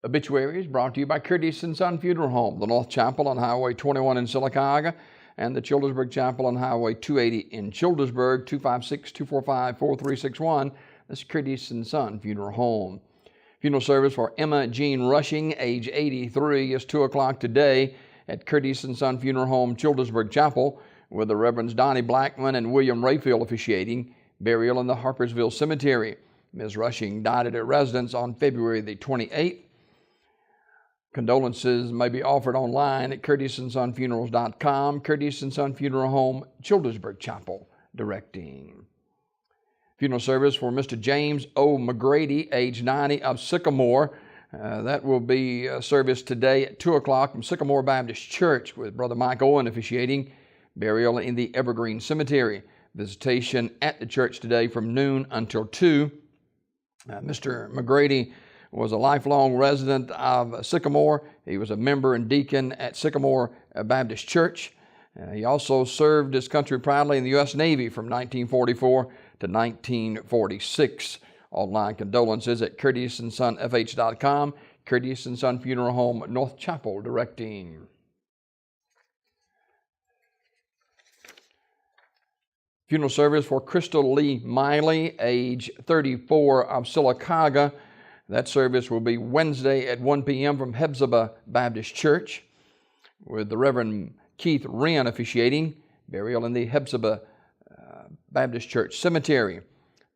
Obituaries brought to you by Curtis & Son Funeral Home, the North Chapel on Highway 21 in Sylacauga, and the Childersburg Chapel on Highway 280 in Childersburg, 256-245-4361. That's Curtis & Son Funeral Home. Funeral service for Emma Jean Rushing, age 83, is 2 o'clock today at Curtis & Son Funeral Home, Childersburg Chapel, with the Reverends Donnie Blackman and William Rayfield officiating. Burial in the Harpersville Cemetery. Ms. Rushing died at her residence on February the 28th. Condolences may be offered online at curtisondsonfunerals.com. Curtis & Son Funeral Home, Childersburg Chapel, directing. Funeral service for Mr. James O. McGrady, age 90, of Sycamore. That will be service today at 2 o'clock from Sycamore Baptist Church, with Brother Mike Owen officiating. Burial in the Evergreen Cemetery. Visitation at the church today from noon until 2. Mr. McGrady was a lifelong resident of Sycamore. He was a member and deacon at Sycamore Baptist Church. He also served his country proudly in the U.S. Navy from 1944 to 1946. Online condolences at curtisondsonfh.com. Curtis & Son Funeral Home, North Chapel, directing. Funeral service for Crystal Lee Miley, age 34, of Sylacauga. That service will be Wednesday at 1 p.m. from Hephzibah Baptist Church, with the Reverend Keith Wren officiating. Burial in the Hephzibah Baptist Church Cemetery.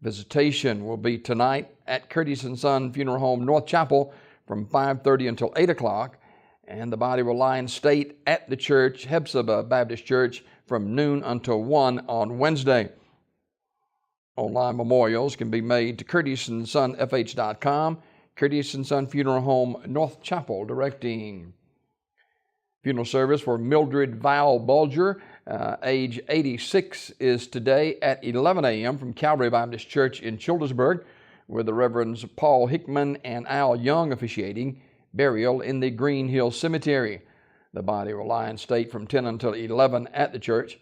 Visitation will be tonight at Curtis & Son Funeral Home, North Chapel, from 5:30 until 8 o'clock, and the body will lie in state at the church, Hephzibah Baptist Church, from noon until 1 on Wednesday. Online memorials can be made to curtisondsonfh.com. Curtis & Son Funeral Home, North Chapel, directing. Funeral service for Mildred Val Bulger, age 86, is today at 11 a.m. from Calvary Baptist Church in Childersburg, with the Reverends Paul Hickman and Al Young officiating. Burial in the Green Hill Cemetery. The body will lie in state from 10 until 11 at the church.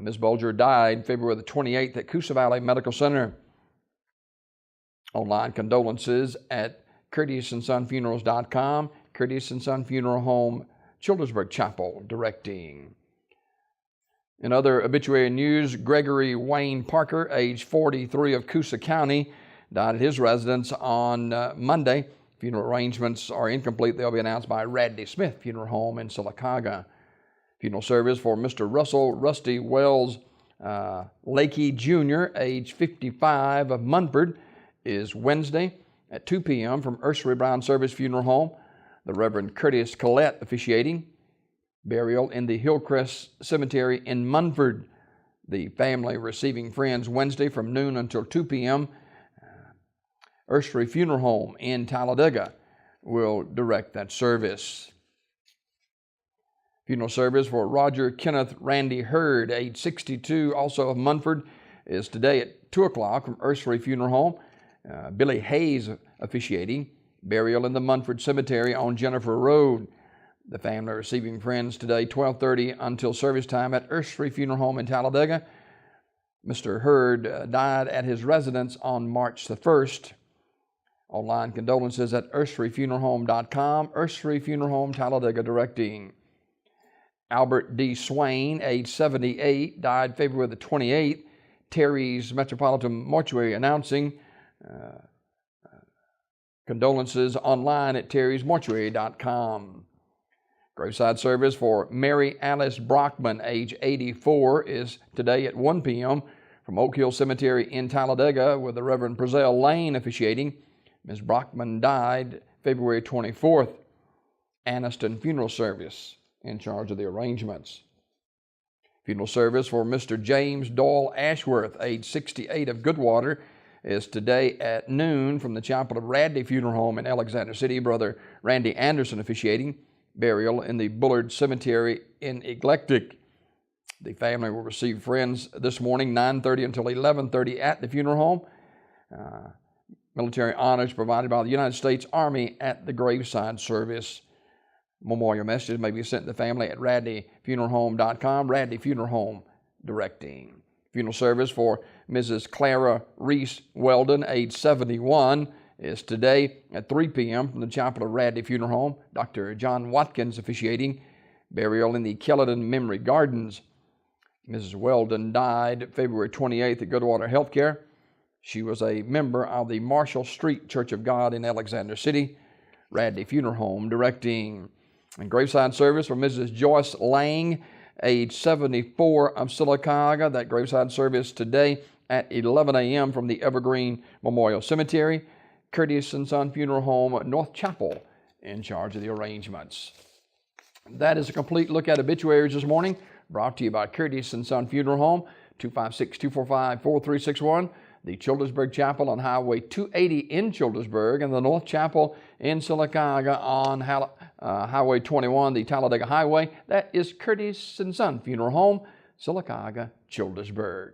Ms. Bulger died February the 28th at Coosa Valley Medical Center. Online condolences at curtisondsonfunerals.com. Curtis & Son Funeral Home, Childersburg Chapel, directing. In other obituary news, Gregory Wayne Parker, age 43, of Coosa County, died at his residence on Monday. Funeral arrangements are incomplete. They'll be announced by Radley Smith Funeral Home in Sylacauga. Funeral service for Mr. Russell Rusty Wells Lakey Jr., age 55, of Munford, is Wednesday at 2 p.m. from Ursery Brown Service Funeral Home. The Reverend Curtis Collette officiating. Burial in the Hillcrest Cemetery in Munford. The family receiving friends Wednesday from noon until 2 p.m. Ursery Funeral Home in Talladega will direct that service. Funeral service for Roger Kenneth Randy Hurd, age 62, also of Munford, is today at 2 o'clock from Ursery Funeral Home. Billy Hayes officiating. Burial in the Munford Cemetery on Jennifer Road. The family receiving friends today, 12:30 until service time at Ursery Funeral Home in Talladega. Mr. Hurd died at his residence on March the 1st. Online condolences at urseryfuneralhome.com. Ursery Funeral Home, Talladega, directing. Albert D. Swain, age 78, died February the 28th. Terry's Metropolitan Mortuary announcing. Condolences online at terrysmortuary.com. Graveside service for Mary Alice Brockman, age 84, is today at 1 p.m. from Oak Hill Cemetery in Talladega, with the Reverend Purcell Lane officiating. Ms. Brockman died February 24th. Anniston Funeral Service in charge of the arrangements. Funeral service for Mr. James Doyle Ashworth, age 68, of Goodwater, is today at noon from the Chapel of Radley Funeral Home in Alexander City. Brother Randy Anderson officiating. Burial in the Bullard Cemetery in Eclectic. The family will receive friends this morning, 9:30 until 11:30 at the funeral home. Military honors provided by the United States Army at the graveside service. Memorial messages may be sent to the family at radleyfuneralhome.com. Radley Funeral Home, directing. Funeral service for Mrs. Clara Reese Weldon, age 71, is today at 3 p.m. from the Chapel of Radley Funeral Home. Dr. John Watkins officiating. Burial in the Kelladon Memory Gardens. Mrs. Weldon died February 28th at Goodwater Healthcare. She was a member of the Marshall Street Church of God in Alexander City. Radley Funeral Home directing a graveside service for Mrs. Joyce Lang, age 74, of Sylacauga. That graveside service today at 11 a.m. from the Evergreen Memorial Cemetery. Curtis & Son Funeral Home, North Chapel, in charge of the arrangements. That is a complete look at obituaries this morning, brought to you by Curtis & Son Funeral Home, 256-245-4361. The Childersburg Chapel on Highway 280 in Childersburg, and the North Chapel in Sylacauga on Highway 21, the Talladega Highway. That is Curtis & Son Funeral Home, Sylacauga, Childersburg.